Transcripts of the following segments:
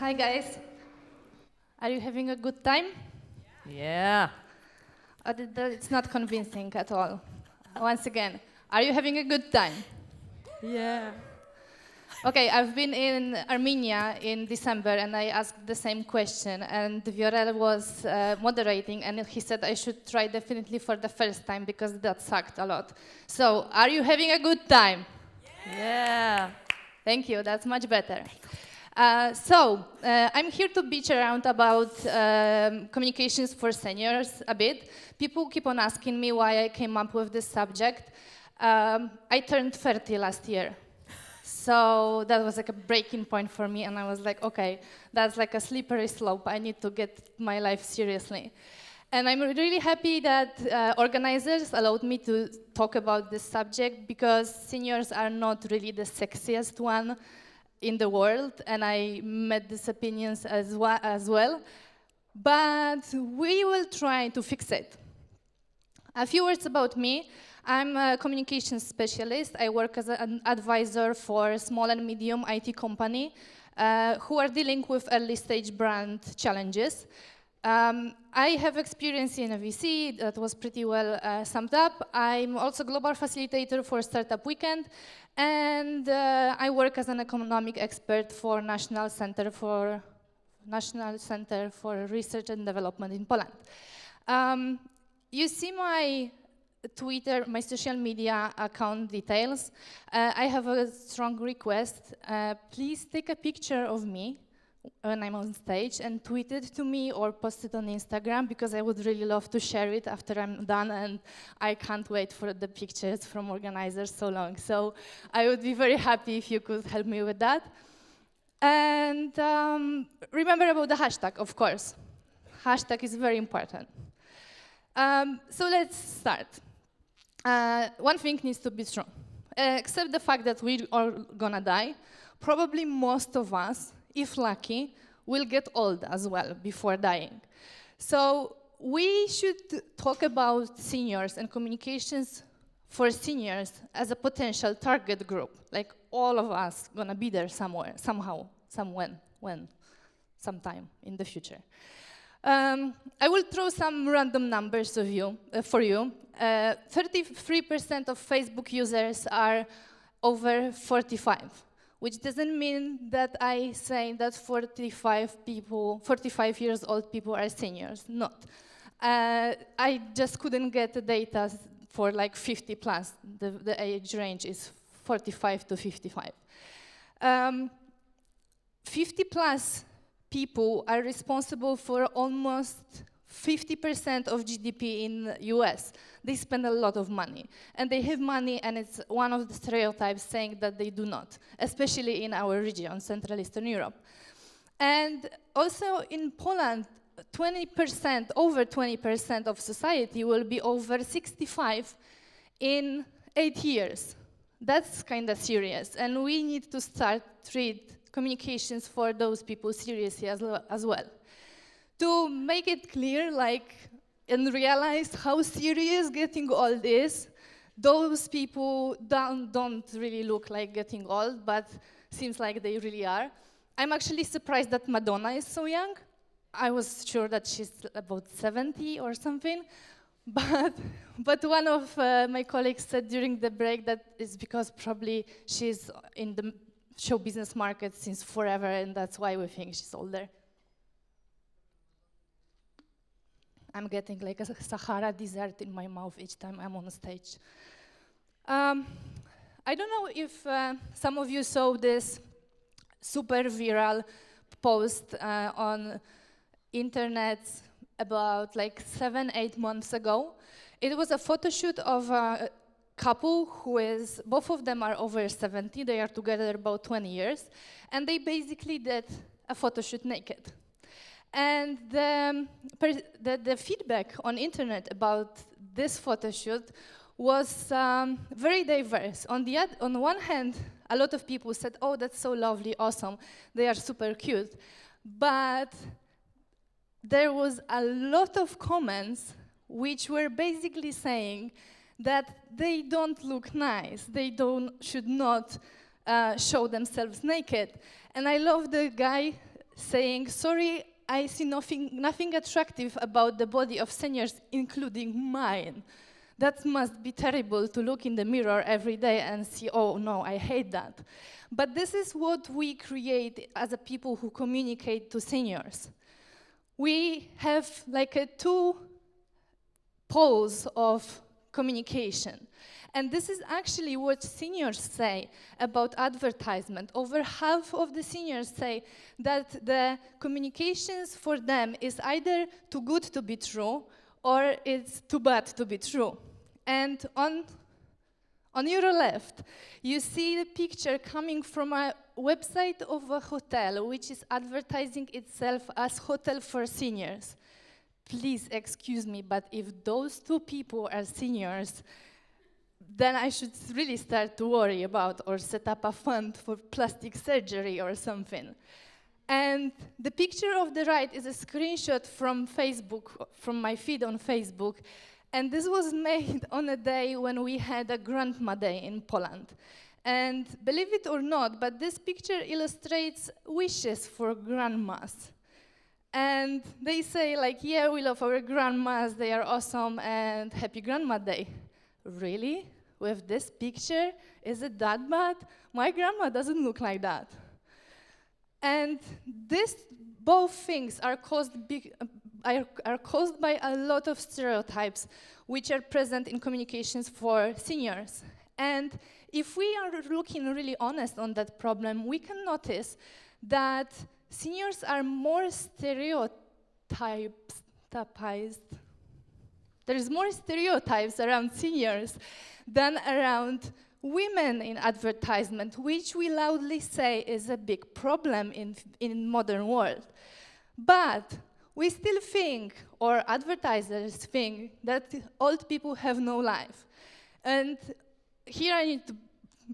Hi guys. Are you having a good time? Yeah. It's not convincing at all. Once again, are you having a good time? Yeah. Okay, I've been in Armenia in December and I asked the same question and Viorel was moderating and he said I should try definitely for the first time because that sucked a lot. So, are you having a good time? Yeah. Thank you, that's much better. I'm here to bitch around about communications for seniors a bit. People keep on asking me why I came up with this subject. I turned 30 last year. So that was like a breaking point for me, and I was like, okay, that's like a slippery slope. I need to get my life seriously. And I'm really happy that organizers allowed me to talk about this subject because seniors are not really the sexiest one in the world, and I met these opinions as well. But we will try to fix it. A few words about me. I'm a communications specialist. I work as an advisor for a small and medium IT company who are dealing with early stage brand challenges. I have experience in a VC that was pretty well summed up. I'm also global facilitator for Startup Weekend, and I work as an economic expert for National Center for Research and Development in Poland. You see my Twitter, my social media account details. I have a strong request. Please take a picture of me when I'm on stage and tweet it to me or post it on Instagram because I would really love to share it after I'm done, and I can't wait for the pictures from organizers so long. So I would be very happy if you could help me with that. And remember about the hashtag, of course. Hashtag is very important. So let's start. One thing needs to be true. Except the fact that we're all gonna die, probably most of us, if lucky, will get old as well before dying. So we should talk about seniors and communications for seniors as a potential target group. Like all of us gonna be there somewhere, somehow, sometime in the future. I will throw some random numbers for you. 33% of Facebook users are over 45, which doesn't mean that I say that 45 years old people are seniors. Not. I just couldn't get the data for like 50 plus. The age range is 45 to 55. 50 plus people are responsible for almost 50% of GDP in the US. They spend a lot of money. And they have money, and it's one of the stereotypes saying that they do not, especially in our region, Central Eastern Europe. And also in Poland, 20%, over 20% of society will be over 65 in 8 years. That's kind of serious, and we need to start treat communications for those people seriously as well. To make it clear, and realize how serious getting old is, those people don't really look like getting old, but seems like they really are. I'm actually surprised that Madonna is so young. I was sure that she's about 70 or something, but one of my colleagues said during the break that it's because probably she's in the show business market since forever, and that's why we think she's older. I'm getting like a Sahara dessert in my mouth each time I'm on stage. I don't know if some of you saw this super viral post on internet about like 7-8 months ago. It was a photo shoot of a couple both of them are over 70, they are together about 20 years, and they basically did a photo shoot naked. And the feedback on internet about this photo shoot was very diverse. On one hand, a lot of people said, oh, that's so lovely, awesome, they are super cute. But there was a lot of comments which were basically saying that they don't look nice, they should not show themselves naked. And I love the guy saying, sorry, I see nothing attractive about the body of seniors, including mine. That must be terrible to look in the mirror every day and see, oh no, I hate that. But this is what we create as a people who communicate to seniors. We have like two poles of communication. And this is actually what seniors say about advertisement. Over half of the seniors say that the communications for them is either too good to be true or it's too bad to be true. And on your left, you see the picture coming from a website of a hotel which is advertising itself as hotel for seniors. Please excuse me, but if those two people are seniors, then I should really start to worry about or set up a fund for plastic surgery or something. And the picture of the right is a screenshot from Facebook, from my feed on Facebook. And this was made on a day when we had a Grandma Day in Poland. And believe it or not, but this picture illustrates wishes for grandmas. And they say like, yeah, we love our grandmas, they are awesome, and happy Grandma Day. Really? With this picture? Is it that bad? My grandma doesn't look like that. And both things are caused by a lot of stereotypes which are present in communications for seniors. And if we are looking really honest on that problem, we can notice that seniors are more stereotypized. There's more stereotypes around seniors than around women in advertisement, which we loudly say is a big problem in modern world. But we still think, or advertisers think, that old people have no life. And here I need to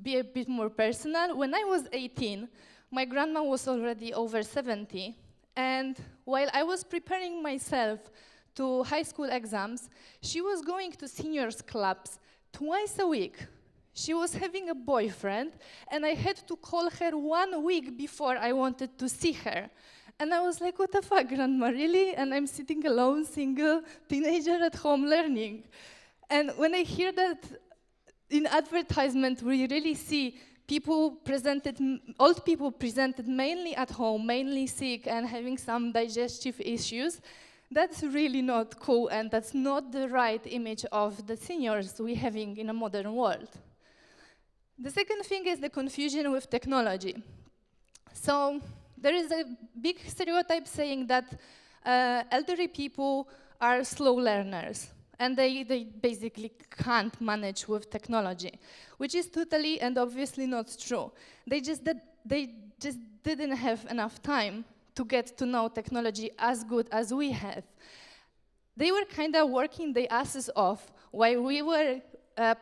be a bit more personal. When I was 18, my grandma was already over 70, and while I was preparing myself to high school exams, she was going to seniors clubs twice a week. She was having a boyfriend, and I had to call her 1 week before I wanted to see her. And I was like, what the fuck, grandma, really? And I'm sitting alone, single, teenager at home learning. And when I hear that in advertisement, we really see old people presented mainly at home, mainly sick and having some digestive issues, that's really not cool, and that's not the right image of the seniors we're having in a modern world. The second thing is the confusion with technology. So there is a big stereotype saying that elderly people are slow learners, and they basically can't manage with technology, which is totally and obviously not true. They just didn't have enough time to get to know technology as good as we have. They were kind of working their asses off while we were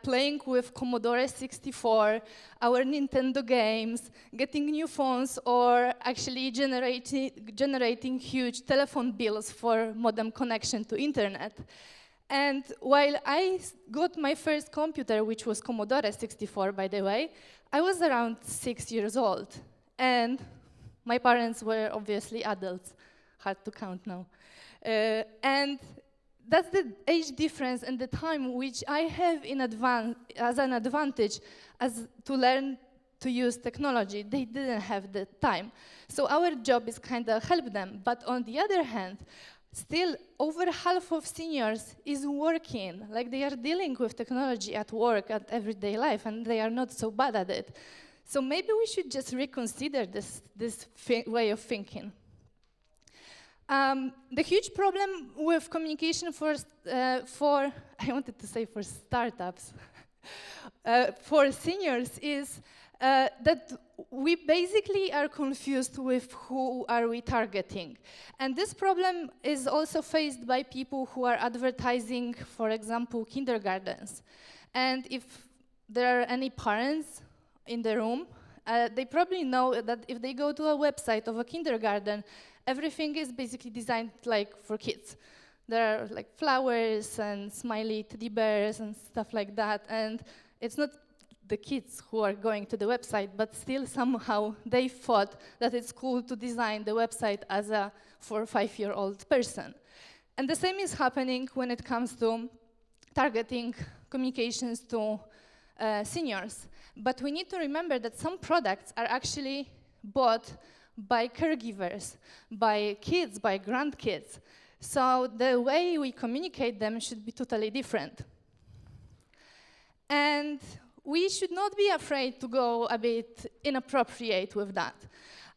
playing with Commodore 64, our Nintendo games, getting new phones, or actually generating huge telephone bills for modem connection to internet. And while I got my first computer, which was Commodore 64, by the way, I was around 6 years old. And my parents were obviously adults, hard to count now. And that's the age difference and the time which I have as an advantage as to learn to use technology. They didn't have the time. So our job is kind of help them. But on the other hand, still over half of seniors is working, like they are dealing with technology at work, at everyday life, and they are not so bad at it. So maybe we should just reconsider this way of thinking. The huge problem with communication for I wanted to say for startups, for seniors is that we basically are confused with who are we targeting. And this problem is also faced by people who are advertising, for example, kindergartens. And if there are any parents in the room, they probably know that if they go to a website of a kindergarten, everything is basically designed like for kids. There are like flowers and smiley teddy bears and stuff like that, and it's not the kids who are going to the website, but still somehow they thought that it's cool to design the website as a 4 or 5-year-old person. And the same is happening when it comes to targeting communications to seniors. But we need to remember that some products are actually bought by caregivers, by kids, by grandkids. So the way we communicate them should be totally different. And we should not be afraid to go a bit inappropriate with that.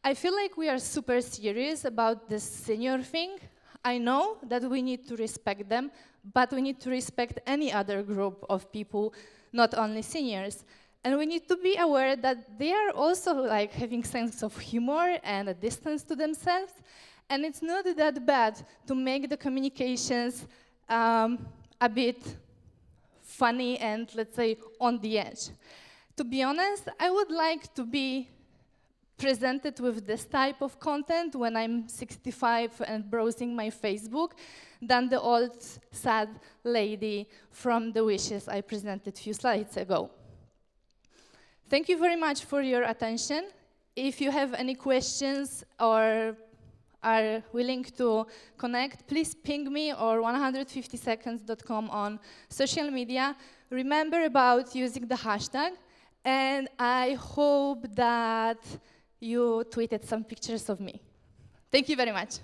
I feel like we are super serious about this senior thing. I know that we need to respect them, but we need to respect any other group of people, not only seniors. And we need to be aware that they are also like having sense of humor and a distance to themselves. And it's not that bad to make the communications a bit funny and, let's say, on the edge. To be honest, I would like to be presented with this type of content when I'm 65 and browsing my Facebook than the old, sad lady from the wishes I presented a few slides ago. Thank you very much for your attention. If you have any questions or are willing to connect, please ping me or 150seconds.com on social media. Remember about using the hashtag, and I hope that you tweeted some pictures of me. Thank you very much.